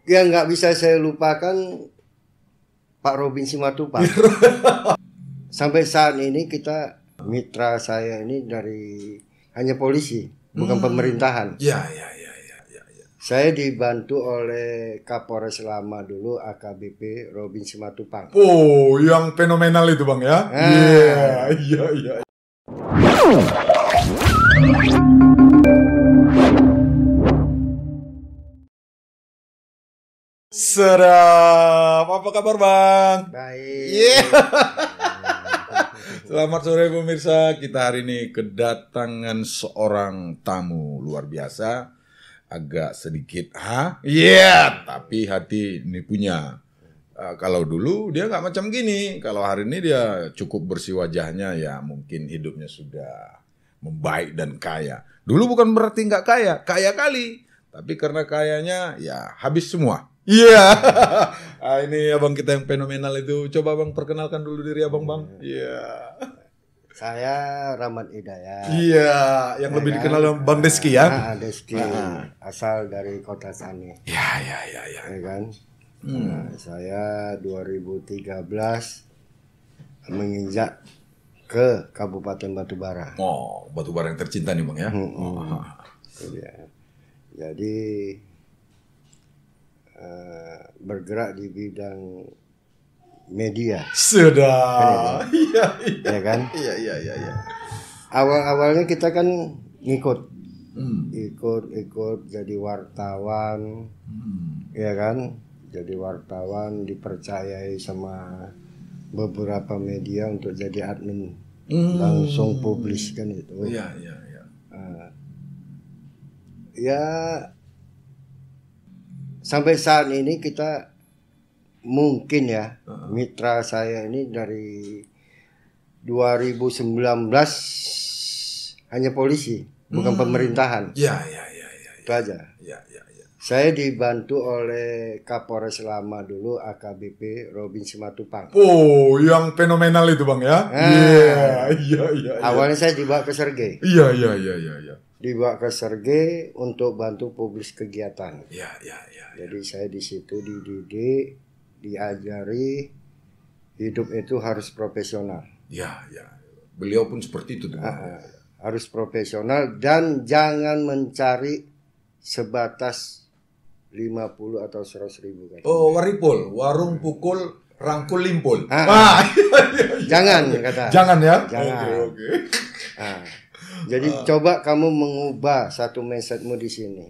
Yang nggak bisa saya lupakan Pak Robin Simatupang. Sampai saat ini kita mitra saya ini dari hanya polisi, bukan pemerintahan. Ya. Saya dibantu oleh Kapolres lama dulu AKBP Robin Simatupang. Oh, yang fenomenal itu Bang ya? Iya. Sedap. Apa kabar Bang? Baik. Selamat sore pemirsa. Kita hari ini kedatangan seorang tamu luar biasa. Agak sedikit tapi hati ini punya. Kalau dulu dia nggak macam gini. Kalau hari ini dia cukup bersih wajahnya, ya mungkin hidupnya sudah membaik dan kaya. Dulu bukan berarti nggak kaya, kaya kali. Tapi karena kayanya ya habis semua. Iya. Ini abang kita yang fenomenal itu. Coba Bang perkenalkan dulu diri abang Bang. Iya. Saya Rahmat Hidayat. Iya, yang lebih dikenal dengan Bang Deski ya. Deski, asal dari Kota Sani. Ya. Ya kan? Saya 2013 menginjak ke Kabupaten Batubara. Oh, Batubara yang tercinta nih Bang ya. Jadi bergerak di bidang media. Sudah. Iya. Ya kan? Iya. Awalnya kita kan ikut jadi wartawan. Ya kan? Jadi wartawan dipercayai sama beberapa media untuk jadi admin langsung publish kan itu. Iya. Ya sampai saat ini kita mungkin ya mitra saya ini dari 2019 hanya polisi, bukan pemerintahan. Iya. Itu aja. Iya. Saya dibantu oleh Kapolres lama dulu AKBP Robin Simatupang. Oh, yang fenomenal itu Bang ya. Iya. Awalnya saya dibawa ke Sergei. Iya. Dibawa ke Sergei untuk bantu publis kegiatan. Iya. Jadi saya di situ dididik, diajari hidup itu harus profesional. Iya. Beliau pun seperti itu tuh. Harus profesional dan jangan mencari sebatas 50 atau 100 ribu. Oh, waripul, warung pukul, rangkul limpul. Jangan kata. Jangan ya. Jangan. Oke. Jadi coba kamu mengubah satu mindsetmu di sini.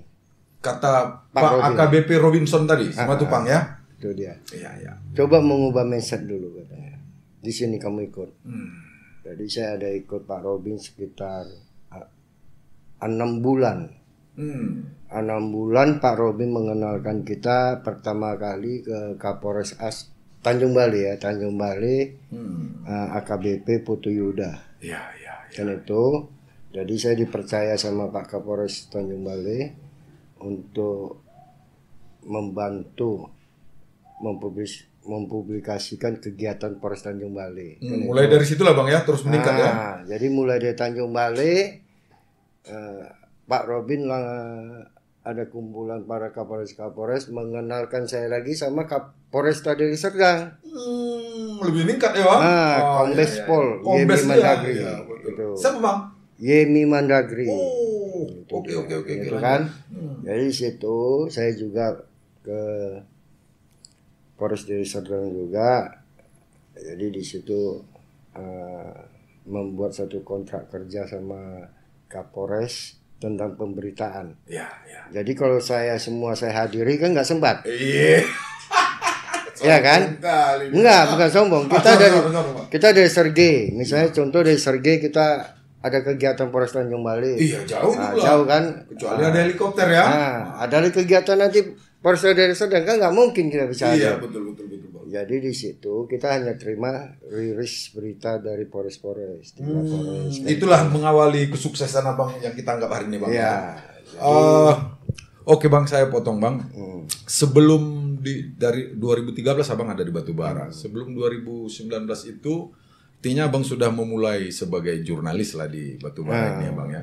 Kata Pak Pak Robin. AKBP Robinson tadi, Simatupang ya. Itu dia. Iya. Coba mengubah mindset dulu katanya. Di sini kamu ikut. Jadi saya ada ikut Pak Robin sekitar 6 bulan. 6 bulan Pak Robin mengenalkan kita pertama kali ke Kapolres Tanjung Balai ya, Tanjung Balai, AKBP Putu Yuda. Iya. Dan itu, jadi saya dipercaya sama Pak Kapolres Tanjung Balai untuk membantu mempublikasikan kegiatan Polres Tanjung Balai. Mulai dari situlah Bang ya, terus meningkat ya. Jadi mulai dari Tanjung Balai, Pak Robin ada kumpulan para Kapolres mengenalkan saya lagi sama Kapolres Deli Serdang. Lebih meningkat ya Bang. Kombes Pol Yemi Mandagri. Itu. Siapa Bang? Yemi Mandagri. Oke. Gitu kan. Jadi di situ saya juga ke Polres Deli Serdang juga. Jadi di situ membuat satu kontrak kerja sama Kapolres tentang pemberitaan. Iya. Jadi kalau saya hadiri kan nggak sempat. Iya. Ya kan? Enggak, bukan sombong. Kita dari Sergei. Misalnya contoh dari Sergei kita ada kegiatan Polres Tanjung Balai. Iya, jauh juga. Jauh kan? Kecuali ada helikopter ya. Ada kegiatan nanti Polres Deli Serdang kan nggak mungkin kita bisa. Iya, betul. Jadi di situ kita hanya terima rilis berita dari Polres. Itulah mengawali kesuksesan Abang yang kita anggap hari ini Bang. Iya. Oke Bang, saya potong Bang. Sebelum dari 2013 Abang ada di Batubara. Sebelum 2019 itu artinya Abang sudah memulai sebagai jurnalis lah di Batubara ini ya Bang ya.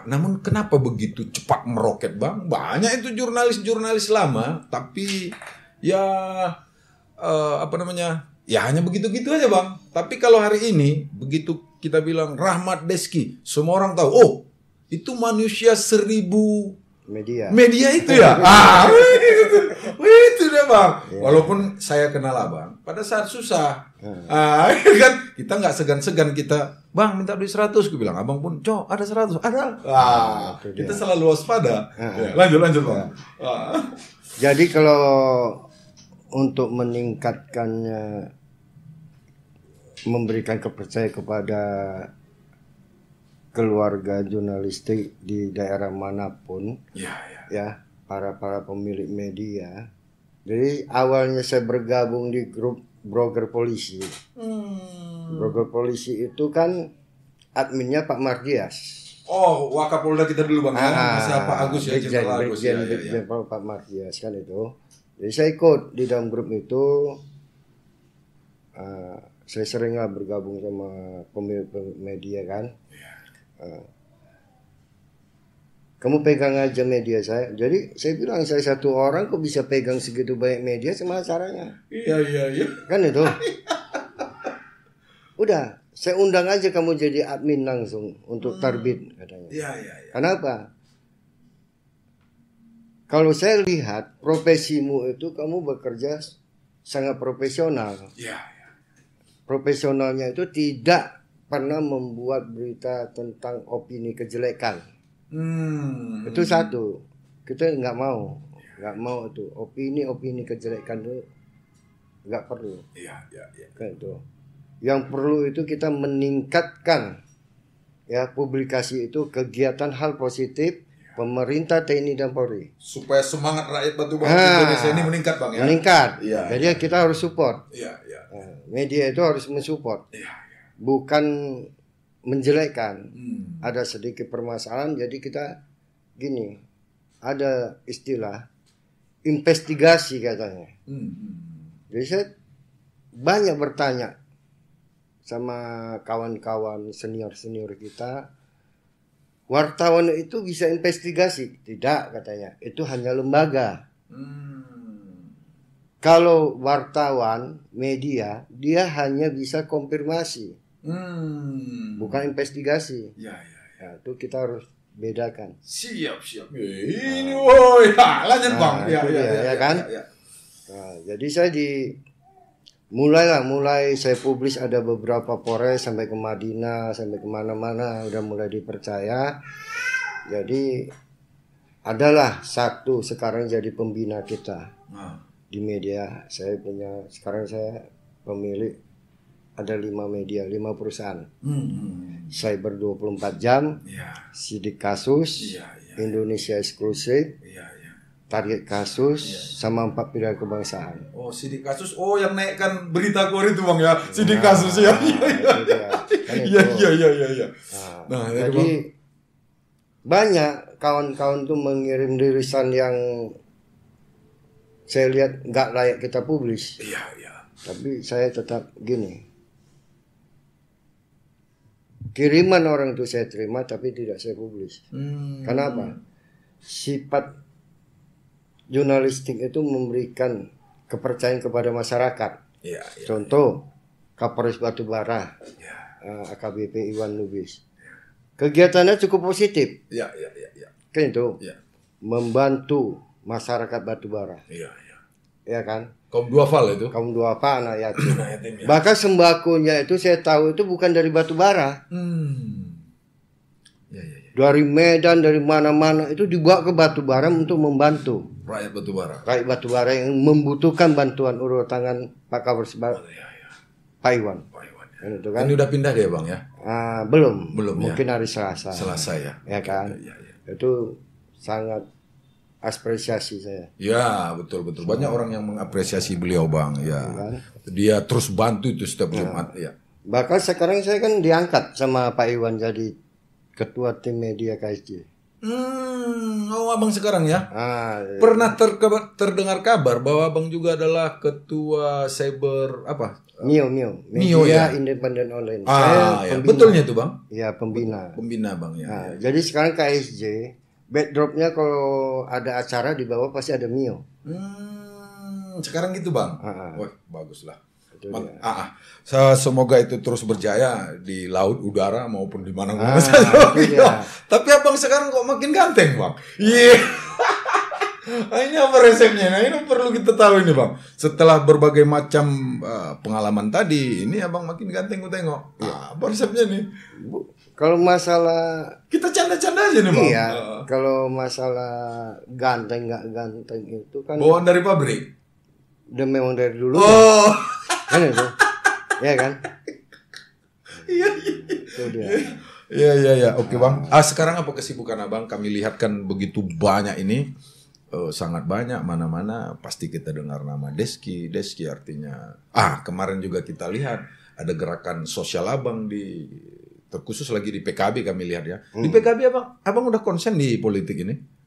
Namun kenapa begitu cepat meroket Bang? Banyak itu jurnalis-jurnalis lama, tapi ya ya hanya begitu-gitu aja Bang. Tapi kalau hari ini begitu kita bilang Rahmat Deski, semua orang tahu, oh itu manusia 1000 media itu ya. Itu dia Bang. Yeah. Walaupun saya kenal Abang pada saat susah, kan kita nggak segan-segan kita, Bang minta duit 100, gue bilang Abang pun, Cok ada 100, ada. Kita selalu waspada. Ya, lanjut Bang. Jadi kalau untuk meningkatkannya, memberikan kepercayaan kepada keluarga jurnalistik di daerah manapun, ya para pemilik media. Jadi awalnya saya bergabung di grup Broker Polisi. Broker Polisi itu kan adminnya Pak Mardias. Oh, Wakapolda kita dulu Bang, ya. Pak Agus ya, Jenderal Agus ya. Jenderal Pak Mardias kan itu. Jadi saya ikut di dalam grup itu. Saya seringlah bergabung sama pemilik media kan. Kamu pegang aja media saya. Jadi saya bilang, saya satu orang kok bisa pegang segitu banyak media, sama caranya. Iya. Kan itu. Udah, saya undang aja kamu jadi admin langsung untuk terbit katanya. Iya. Kenapa? Kalau saya lihat profesimu itu kamu bekerja sangat profesional. Iya. Profesionalnya itu tidak pernah membuat berita tentang opini kejelekan. Itu satu. Kita nggak mau itu opini kejelekan itu nggak perlu. Iya. Kan itu. Yang perlu itu kita meningkatkan ya publikasi itu kegiatan hal positif pemerintah, TNI dan Polri. Supaya semangat rakyat Batubara Indonesia ini meningkat Bang ya. Meningkat. Jadi kita harus support. Iya. Media itu harus mensupport. Iya. Bukan menjelekkan. Ada sedikit permasalahan, jadi kita gini, ada istilah investigasi katanya. Jadi saya banyak bertanya sama kawan-kawan senior kita, wartawan itu bisa investigasi? Tidak katanya, itu hanya lembaga. Kalau wartawan media, dia hanya bisa konfirmasi. Bukan investigasi. Ya, itu kita harus bedakan. Siap. Ini lanjut Bang. Ya kan. Nah, jadi saya mulai saya publis, ada beberapa Polres sampai ke Madinah, sampai kemana-mana, udah mulai dipercaya. Jadi adalah satu sekarang jadi pembina kita di media. Sekarang saya pemilik ada 5 media, 5 perusahaan. Cyber 24 jam, Sidik Kasus, Indonesia Eksklusif, Target Kasus, sama 4 pilar kebangsaan. Oh, Sidik Kasus, yang naikkan berita kor itu Bang ya, Sidik Kasus ya. Iya. Nah, jadi banyak kawan-kawan tuh mengirim rilisan yang saya lihat nggak layak kita publis. Iya. Tapi saya tetap gini. Kiriman orang itu saya terima, tapi tidak saya publis. Kenapa? Sifat jurnalistik itu memberikan kepercayaan kepada masyarakat. Iya. Contoh, Kapolres Batubara, AKBP Iwan Lubis. Kegiatannya cukup positif. Iya. Kan itu. Membantu masyarakat Batubara. Iya. Ya kan? Kaum duafa itu. Kaum duafa, anak yatim. Bahkan sembakonya itu saya tahu itu bukan dari Batubara. Ya. Dari Medan, dari mana-mana itu dibawa ke Batubara untuk membantu rakyat Batubara. Rakyat Batubara yang membutuhkan bantuan urut tangan Pak Kapolres Pak Iwan. Itu kan. Ini udah pindah dia Bang ya? Belum ya? Mungkin hari Selasa. Ya. Ya kan. Ya. Itu sangat apresiasi saya. Ya, betul. Banyak orang yang mengapresiasi beliau Bang ya. Dia terus bantu itu setiap Jumat ya. Bahkan sekarang saya kan diangkat sama Pak Iwan jadi ketua tim media KSJ. Abang sekarang ya. Pernah terdengar kabar bahwa Abang juga adalah ketua cyber Mio, Mio Media ya. Independen Online. Ya, betulnya tuh Bang. Ya, pembina. Pembina Bang ya. Nah, jadi sekarang KSJ, backdropnya kalau ada acara di bawah pasti ada Mio. Sekarang gitu Bang. Ah. Wah, baguslah. Itu dia. Semoga itu terus berjaya di laut, udara maupun di mana-mana. Itu dia. Tapi Abang sekarang kok makin ganteng Bang. Iya. Ini apa resepnya? Nah ini perlu kita tahu ini Bang. Setelah berbagai macam pengalaman tadi, ini Abang makin ganteng gue tengok. Apa resepnya nih? Kalau masalah kita canda-canda aja nih Bang. Iya, kalau masalah ganteng nggak ganteng itu kan bawaan dari pabrik. udah memang dari dulu. Oh. Kan itu. Iya kan? Iya. Itu dia. Iya. Oke Bang. Sekarang apa kesibukan Abang? Kami lihat kan begitu banyak ini. Sangat banyak mana-mana pasti kita dengar nama Deski artinya. Kemarin juga kita lihat ada gerakan sosial Abang terkhusus lagi di PKB kami lihat ya. Di PKB Abang udah konsen di politik ini?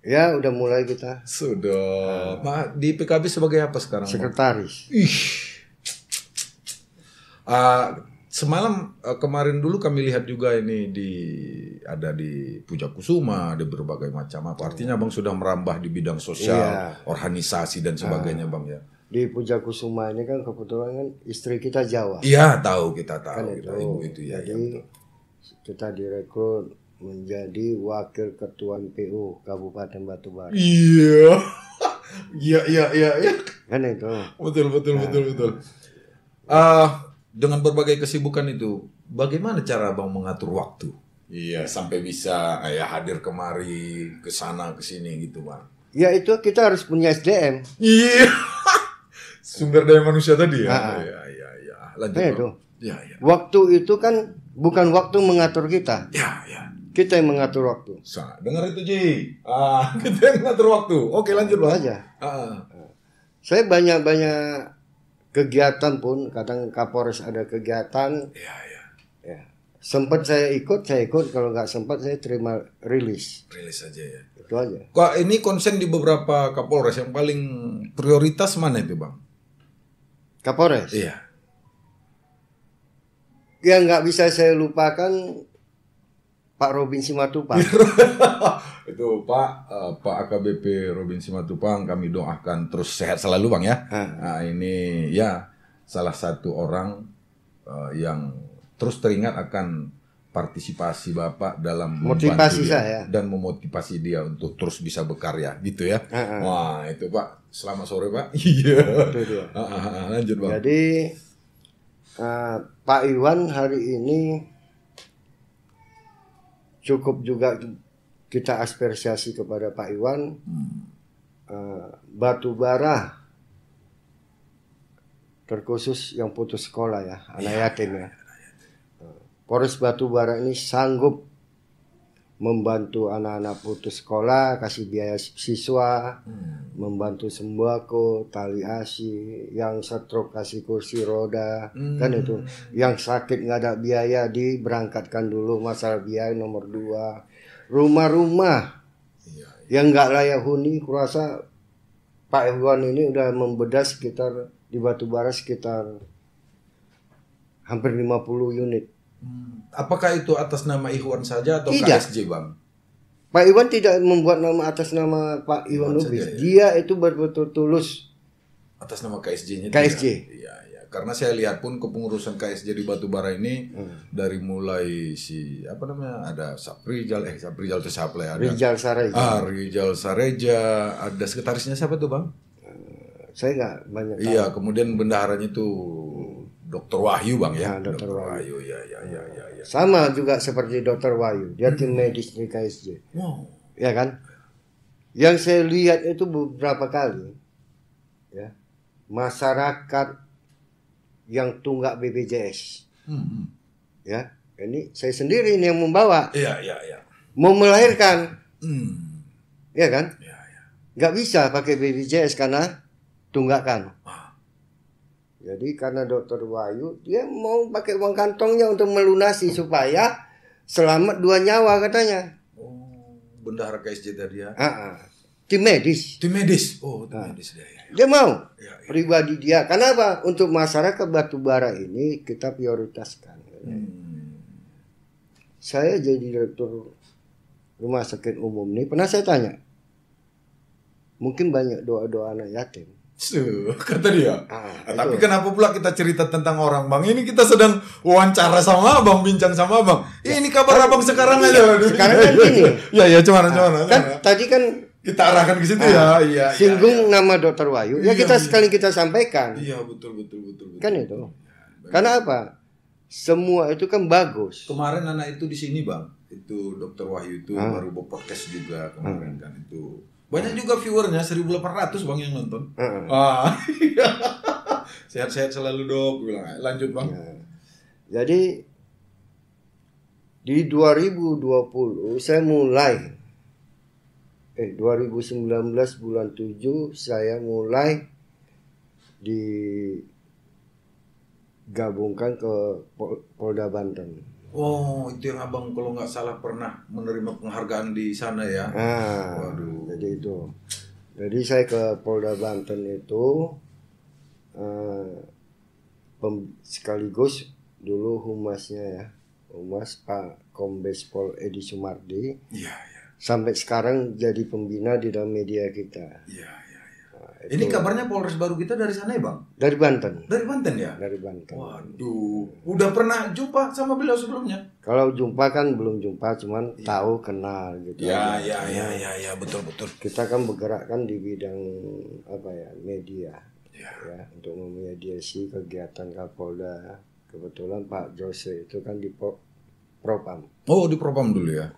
Ya, udah mulai kita. Sudah. Di PKB sebagai apa sekarang? Sekretaris. Semalam kemarin dulu kami lihat juga ini ada di Puja Kusuma, ada berbagai macam apa. Artinya Bang sudah merambah di bidang sosial, organisasi dan sebagainya Bang ya. Di Puja Kusuma ini kan kebetulan kan istri kita Jawa. Iya, kita tahu. Kan Kita ibu itu ya. Jadi kita direkrut menjadi wakil ketua PU Kabupaten Batubara. Iya. Kan itu. Betul. Dengan berbagai kesibukan itu, bagaimana cara Bang mengatur waktu? Iya, sampai bisa hadir kemari, ke sana, ke sini gitu, Bang. Ya itu kita harus punya SDM. Iya. Sumber daya manusia tadi ya. Iya. Lanjut. Itu. Iya. Waktu itu kan bukan waktu mengatur kita. Ya. Kita yang mengatur waktu. Dengar itu, Ji. Kita yang mengatur waktu. Oke, lanjut, Bang. Aja. Saya banyak kegiatan pun, kadang Kapolres ada kegiatan. Iya. Ya. Sempat saya ikut, kalau nggak sempat saya terima rilis. Rilis aja ya. Itu aja. Kok ini konsen di beberapa Kapolres yang paling prioritas mana itu, Bang? Kapolres? Iya. Yang nggak bisa saya lupakan Pak Robin Simatupang. Itu Pak AKBP Robin Simatupang, kami doakan terus sehat selalu Bang ya. Nah, ini ya salah satu orang yang terus teringat akan partisipasi Bapak dalam motivasi saya dan memotivasi dia untuk terus bisa berkarya gitu ya. Wah, itu Pak. Selamat sore Pak. Iya. Lanjut Bang. Jadi Pak Iwan hari ini cukup juga kita apresiasi kepada Pak Iwan. Batubara terkhusus yang putus sekolah ya, anak yatim ya. Polres Batubara ini sanggup membantu anak-anak putus sekolah, kasih biaya siswa, membantu sembako, tali asi, yang stroke kasih kursi roda, kan itu. Yang sakit nggak ada biaya diberangkatkan dulu, masalah biaya nomor 2. Rumah-rumah yang nggak layak huni, kurasa Pak Iwan ini udah membedah sekitar di Batubara sekitar hampir 50 unit. Apakah itu atas nama Ikhwan saja atau Tidak. KSJ Bang? Pak Iwan tidak membuat nama atas nama Pak Iwan Lubis. Ya? Dia itu betul-betul tulus atas nama KSJ-nya. KSJ. Iya. Karena saya lihat pun kepengurusan KSJ di Batubara ini dari mulai ada Saprijal itu siapa ya? Rijal Sareja. Rijal Sareja, ada sekretarisnya siapa tuh Bang? Saya nggak banyak tahu. Iya, kemudian bendaharanya itu Dr. Wahyu Bang ya. Dr. Wahyu. Ya. Sama juga seperti Dr. Wahyu, dia tim medis di KSJ. Wow. Ya kan? Yang saya lihat itu beberapa kali ya, masyarakat yang tunggak BPJS. Ya, ini saya sendiri ini yang membawa. Iya. Mau melahirkan. Ya kan? Iya. Nggak bisa pakai BPJS karena tunggakan. Jadi karena Dr. Wahyu dia mau pakai uang kantongnya untuk melunasi supaya selamat 2 nyawa katanya. Bendahara KSJ tadi ya. tim medis. Tim medis. Oh, tim medis dia. Dia mau. Pribadi dia. Kenapa? Untuk masyarakat batubara ini kita prioritaskan. Saya jadi direktur rumah sakit umum ini, pernah saya tanya, mungkin banyak doa-doa anak yatim. Kata dia. Tapi kenapa pula kita cerita tentang orang, Bang? Ini kita sedang wawancara sama Abang, bincang sama Abang. Ini kabar Abang sekarang aja. Sekarang kan gini. Ya, cuman. Kan tadi kan kita arahkan ke situ ya. Iya. Singgung nama Dr. Wahyu. Ya kita sekali kita sampaikan. Iya, betul. Kan itu. Karena apa? Semua itu kan bagus. Kemarin anak itu di sini, Bang. Itu Dr. Wahyu itu baru podcast juga kemarin kan itu. Banyak juga viewernya 1.800 Bang yang nonton. Sehat-sehat selalu Dok, bilang. Lanjut Bang. Jadi di 2020 saya mulai 2019 bulan 7 saya mulai digabungkan ke Polda Banten. Oh, itu yang Abang kalau nggak salah pernah menerima penghargaan di sana ya. Waduh. Jadi itu. Jadi saya ke Polda Banten itu sekaligus dulu humasnya ya. Humas Pak Kombes Pol Edi Sumardi. Iya. Sampai sekarang jadi pembina di dalam media kita. Iya. Ini kabarnya Polres baru kita dari sana ya Bang? Dari Banten. Dari Banten ya? Dari Banten. Waduh, udah pernah jumpa sama beliau sebelumnya? Kalau jumpa kan belum jumpa, cuman tahu kenal gitu. Ya, betul. Kita kan bergerak kan di bidang media, ya untuk memediasi kegiatan Kapolda. Kebetulan Pak Jose itu kan di Propam. Oh, di Propam dulu ya?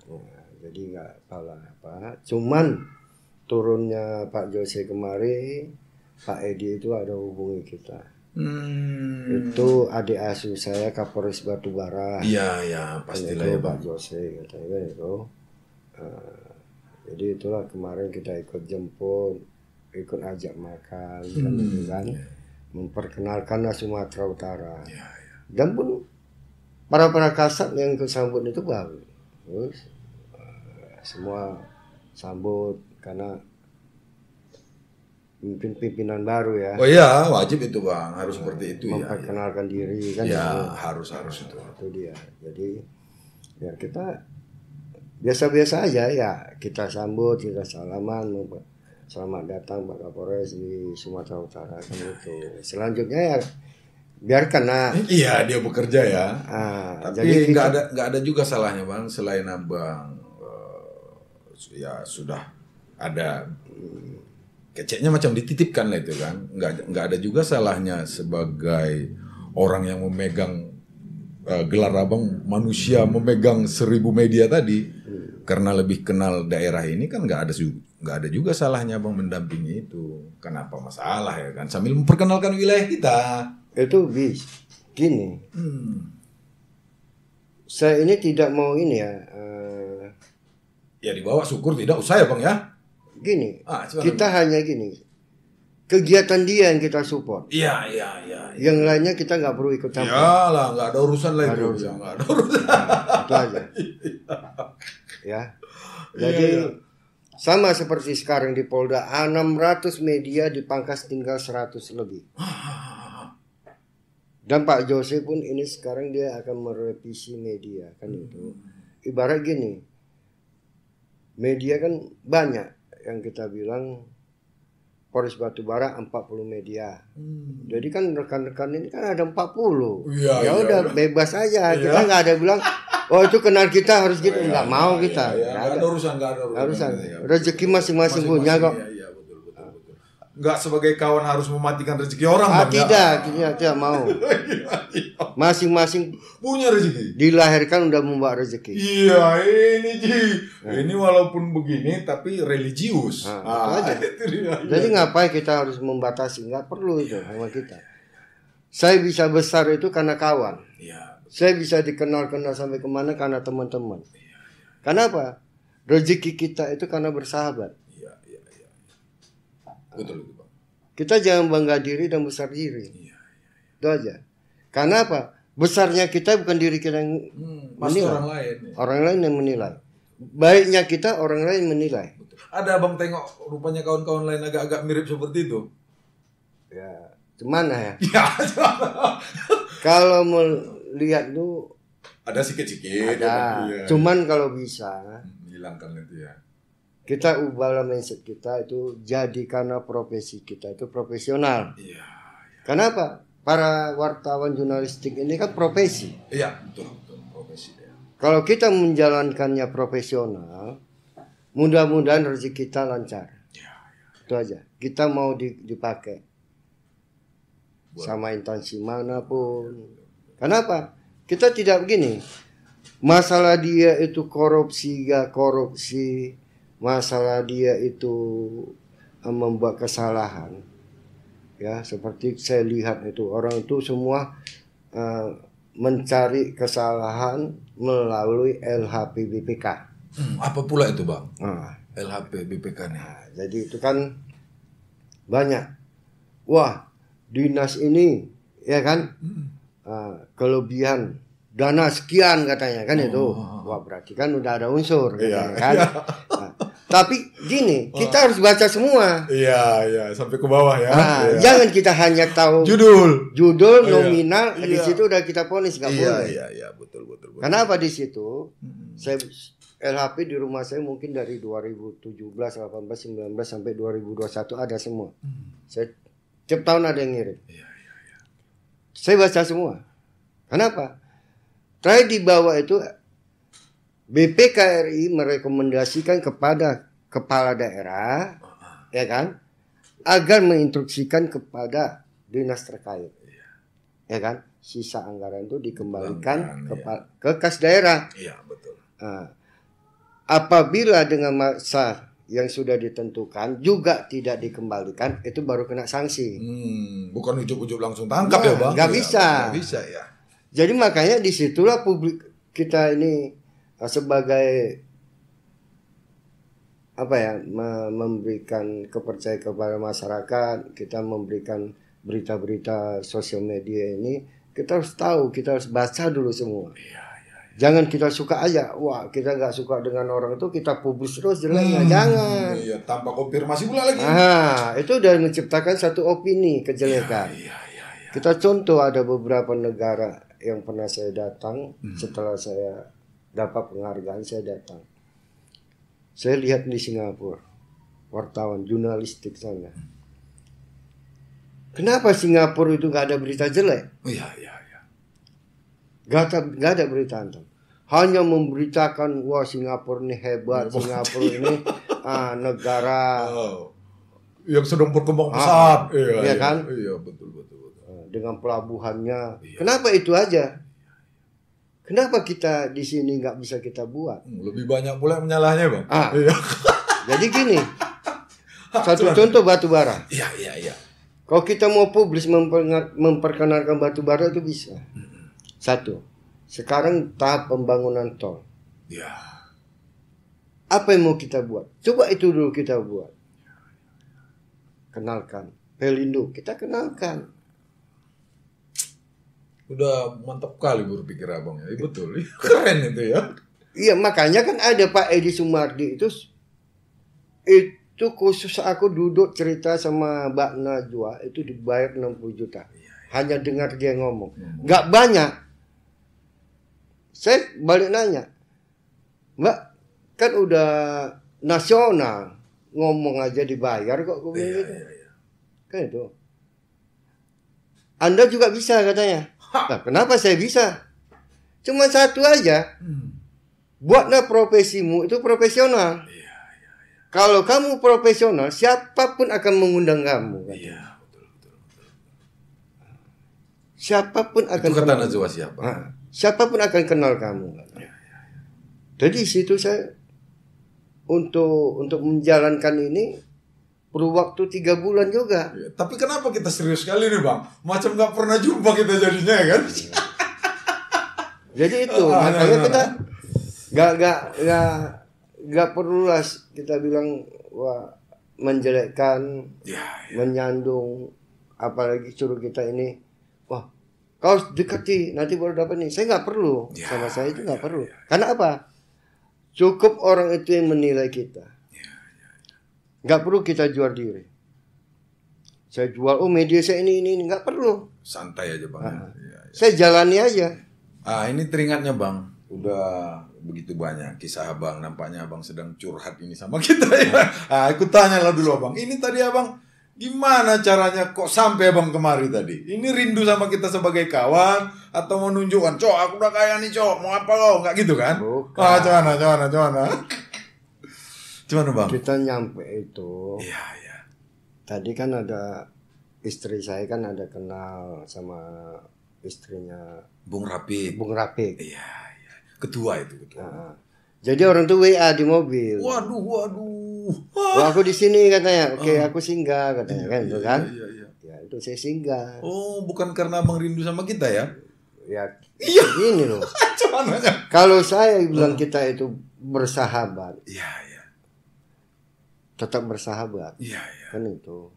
Jadi nggak apa. Cuman turunnya Pak Jose kemarin, Pak Edi itu ada hubungi kita. Itu adik asuh saya Kapolres Batubara. Iya, pastilah ya Pak Jose katanya itu. Jadi itulah kemarin kita ikut jemput, ikut ajak makan, kan, memperkenalkan Sumatera Utara. Dan pun para kasat yang kesambut itu bagus. Semua sambut. Karena pimpinan baru ya. Oh iya, wajib itu Bang, harus seperti itu ya. Memperkenalkan diri kan. Ya, harus itu. Itu dia. Jadi ya kita biasa-biasa aja ya, kita sambut, kita salaman, selamat datang Pak Kapolres di Sumatera Utara kan itu. Selanjutnya ya biarkan Iya, dia bekerja ya. Tapi jadi nggak ada juga salahnya Bang, selain Abang ya sudah ada keceknya macam dititipkan lah itu kan, nggak ada juga salahnya sebagai orang yang memegang gelar Abang manusia memegang 1.000 media tadi, karena lebih kenal daerah ini kan nggak ada juga salahnya Abang mendampingi itu. Kenapa masalah ya kan, sambil memperkenalkan wilayah kita itu gini. Saya ini tidak mau ini ya dibawa syukur tidak usah ya Bang ya. Gini, kita hanya gini, kegiatan dia yang kita support. Iya. Yang lainnya kita nggak perlu ikut campur. Ya lah, nggak ada urusan lagi. Nggak ada urusan. Itu aja. Ya. Jadi sama seperti sekarang di Polda, 600 media dipangkas tinggal 100 lebih. Dan Pak Jose pun ini sekarang dia akan merevisi media kan itu. Ibarat gini, media kan banyak. Yang kita bilang Polres Batubara 40 media. Jadi kan rekan-rekan ini kan ada 40. Ya udah bebas aja. Kita nggak ada bilang itu kenal kita harus gitu. Nggak mau kita. Nggak ada urusan. Rezeki masing-masing punya kok. Iya, betul. Nggak sebagai kawan harus mematikan rezeki orang. Tidak mau. Masing-masing punya rezeki. Dilahirkan udah membawa rezeki. Iya, ini ini walaupun begini tapi religius. Jadi ngapain kita harus membatasi? Nggak perlu itu sama kita. Saya bisa besar itu karena kawan. Saya bisa dikenal-kenal sampai kemana karena teman-teman. Kenapa? Rezeki kita itu karena bersahabat. Betul Bang. Kita jangan bangga diri dan besar diri. Itu aja. Karena apa? Besarnya kita bukan diri kita yang menilai. Orang lain. Orang lain yang menilai. Baiknya kita orang lain menilai. Betul. Ada abang tengok rupanya kawan-kawan lain agak-agak mirip seperti itu. Ya, gimana ya? Ya, Kalau melihat tuh ada sikit-sikit. ada. Iya, Cuman kalau bisa hilangkan itu ya. kita ubah mindset kita itu jadi karena profesi kita itu profesional. Iya. Kenapa? Para wartawan jurnalistik ini kan profesi. Iya, betul profesi ya. Kalau kita menjalankannya profesional, mudah-mudahan rezeki kita lancar. Ya. Itu aja. Kita mau dipakai sama instansi manapun. Kenapa? Kita tidak begini. Masalah dia itu korupsi, gak korupsi, masalah dia itu membuat kesalahan. Ya, seperti saya lihat itu orang itu semua mencari kesalahan melalui LHP BPK. Apa pula itu bang? LHP BPK nih. Nah, jadi itu kan banyak. Wah, dinas ini ya kan kelebihan dana sekian katanya kan itu. Wah, berarti kan udah ada unsur katanya, kan. Nah, tapi gini, kita harus baca semua. Iya, sampai ke bawah ya. Jangan kita hanya tahu judul nominal, di situ udah kita ponis, nggak boleh. Iya, betul. Kenapa di situ? Saya LHP di rumah saya mungkin dari 2017, 18, 19 sampai 2021 ada semua. Saya tiap tahun ada yang ngirim. Iya. Saya baca semua. Kenapa? Terakhir di bawah itu BPKRI merekomendasikan kepada kepala daerah, ya kan, agar menginstruksikan kepada dinas terkait, ya kan, sisa anggaran itu dikembalikan ke kas daerah. Iya, betul. Apabila dengan masa yang sudah ditentukan juga tidak dikembalikan, itu baru kena sanksi. Bukan ujuk-ujuk langsung tangkap ya bang? Nggak bisa. Nggak bisa ya. Jadi makanya disitulah publik kita ini sebagai memberikan kepercayaan kepada masyarakat, kita memberikan berita-berita sosial media ini, kita harus tahu, kita harus baca dulu semua. Iya. Jangan kita suka aja, wah kita nggak suka dengan orang itu kita publis terus jeleknya, jangan. Iya, tanpa konfirmasi pula lagi. Itu udah menciptakan satu opini kejelekan. Iya. Kita contoh ada beberapa negara yang pernah saya datang, setelah saya dapat penghargaan saya datang. Saya lihat di Singapura, wartawan jurnalistik sana. Kenapa Singapura itu nggak ada berita jelek? Iya. Gak ada berita antum. Hanya memberitakan wah Singapura ini hebat, Singapura ini negara yang sedang berkembang pesat. Iya kan? Iya, betul. Dengan pelabuhannya. Iya. Kenapa itu aja? Kenapa kita di sini nggak bisa kita buat? Lebih banyak pula menyalahnya bang. Iya. Jadi gini, satu contoh batu bara. Iya. Kalau kita mau publis memperkenalkan batu bara itu bisa. Satu, sekarang tahap pembangunan tol. Iya. Apa yang mau kita buat? Coba itu dulu kita buat. Kenalkan. Pelindo, kita kenalkan. Udah mantap kali berpikir abang ya. Betul, keren itu ya. Iya, makanya kan ada Pak Edi Sumardi itu khusus aku duduk cerita sama Mbak Najwa itu dibayar 60 juta. Hanya dengar dia ngomong. Gak banyak. Saya balik nanya, Mbak, kan udah nasional, ngomong aja dibayar kok. Iya. Kan itu. Anda juga bisa katanya. Nah, kenapa saya bisa? Cuma satu aja. Buatlah profesimu itu profesional. Iya. Kalau kamu profesional, siapapun akan mengundang kamu. Iya, betul. Siapapun akan itu kata Najwa siapa? Siapapun akan kenal kamu. Jadi situ saya untuk menjalankan ini perlu waktu 3 bulan juga. Ya, tapi kenapa kita serius sekali nih bang? Macam nggak pernah jumpa kita jadinya ya kan? Jadi itu makanya kita nggak perlu lah kita bilang wah menjelekkan, menyandung, apalagi suruh kita ini wah kau dekati nanti baru dapat nih. Saya nggak perlu, sama saya itu nggak perlu. Karena apa? Cukup orang itu yang menilai kita. Nggak perlu kita jual diri. Saya jual, media saya ini, nggak perlu. Santai aja Bang. Ya. Saya jalani aja. Ini teringatnya Bang, udah begitu banyak kisah Abang, nampaknya Abang sedang curhat ini sama kita ya. Aku tanya lah dulu Abang, ini tadi Abang gimana caranya kok sampai Abang kemari tadi? Ini rindu sama kita sebagai kawan atau mau nunjukkan, Cok aku udah kaya nih Cok, mau apa lo? Nggak gitu kan? Bukan. Gimana Bang? Kita nyampe itu. Iya. Tadi kan ada istri saya kan ada kenal sama istrinya Bung Rapik. Iya. Ketua itu. Nah, jadi orang tuh WA di mobil. Waduh. Wah, aku di sini katanya. Oke, aku singgah katanya kan, itu kan? Iya. Ya, itu saya singgah. Oh, bukan karena Abang rindu sama kita ya? Ya, ini loh. Kalau saya bilang kita itu bersahabat. Iya. Tetap bersahabat. Iya. Kan itu.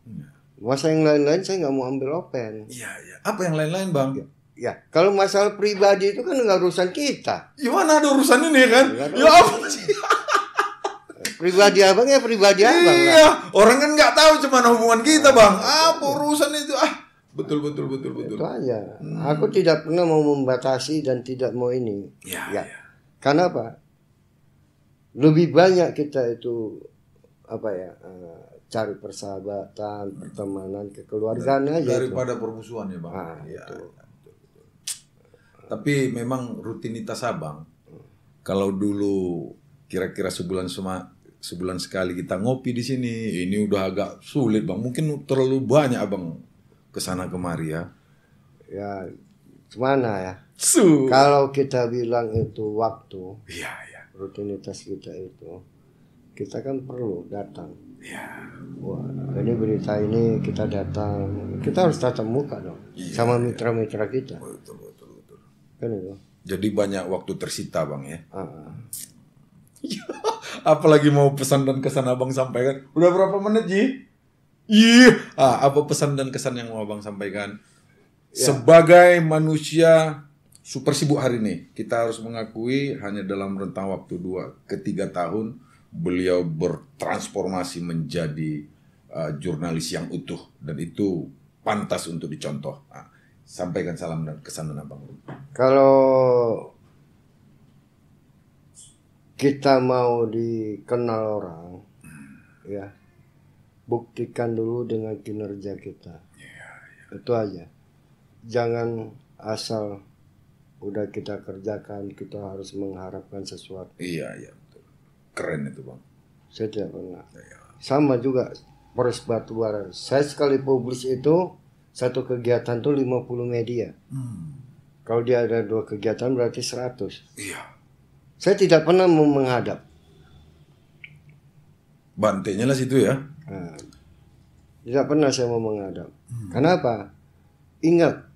Masa yang lain-lain saya nggak mau ambil open. Iya. Apa yang lain-lain Bang? Ya, kalau masalah pribadi itu kan nggak urusan kita. Gimana ada urusan ini kan? Ya apa sih? Pribadi abang ya pribadi abang. Iya, orang kan nggak tahu cuman hubungan kita Bang. Apa urusan itu? Betul. Itu aja. Aku tidak pernah mau membatasi dan tidak mau ini. Iya. Karena apa? Lebih banyak kita itu cari persahabatan, pertemanan, kekeluargaan aja daripada permusuhan ya Bang. Iya. Tapi memang rutinitas Abang, kalau dulu kira-kira sebulan sekali kita ngopi di sini, ini udah agak sulit Bang. Mungkin terlalu banyak Abang kesana kemari ya. Ya, gimana ya? Kalau kita bilang itu waktu, rutinitas kita itu, kita kan perlu datang. Wah, ini berita ini kita datang, kita harus tatap muka dong, sama mitra-mitra kita. Betul. Kan itu. Jadi banyak waktu tersita Bang ya. Apalagi mau pesan dan kesan Abang sampaikan. Udah berapa menit Ji? Apa pesan dan kesan yang mau Abang sampaikan? Sebagai manusia super sibuk hari ini, kita harus mengakui hanya dalam rentang waktu 2 ke 3 tahun beliau bertransformasi menjadi jurnalis yang utuh, dan itu pantas untuk dicontoh. Sampaikan salam dan kesan dan Abang. Kalau kita mau dikenal orang, ya buktikan dulu dengan kinerja kita. Itu aja. Jangan asal udah kita kerjakan kita harus mengharapkan sesuatu. Iya. Keren itu Bang. Saya tidak pernah. Sama juga Polres Batubara. Saya sekali publis itu satu kegiatan tuh 50 media. Kalau dia ada 2 kegiatan berarti 100. Iya. Saya tidak pernah mau menghadap. Bantainya lah situ ya. Tidak pernah saya mau menghadap. Kenapa? Ingat,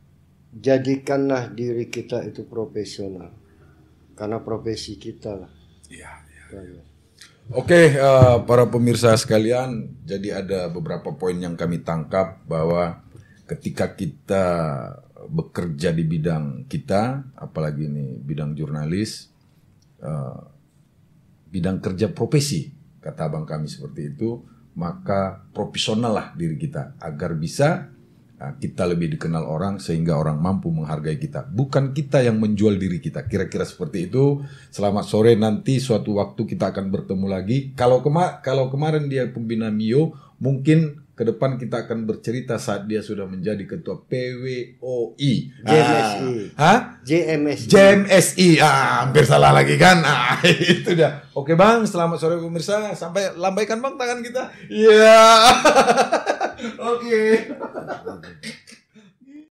jadikanlah diri kita itu profesional. Karena profesi kita lah. Iya. Oke, para pemirsa sekalian, jadi ada beberapa poin yang kami tangkap bahwa ketika kita bekerja di bidang kita, apalagi ini bidang jurnalis, bidang kerja profesi, kata abang kami seperti itu, maka profesional lah diri kita agar bisa kita lebih dikenal orang sehingga orang mampu menghargai kita. Bukan kita yang menjual diri kita. Kira-kira seperti itu. Selamat sore, nanti suatu waktu kita akan bertemu lagi. Kalau kemarin dia pembina MIO, mungkin ke depan kita akan bercerita saat dia sudah menjadi ketua PWOI. JMSI. Hampir salah lagi kan. Itu dah. Oke Bang, selamat sore pemirsa. Sampai lambaikan Bang tangan kita. Iya. Oke.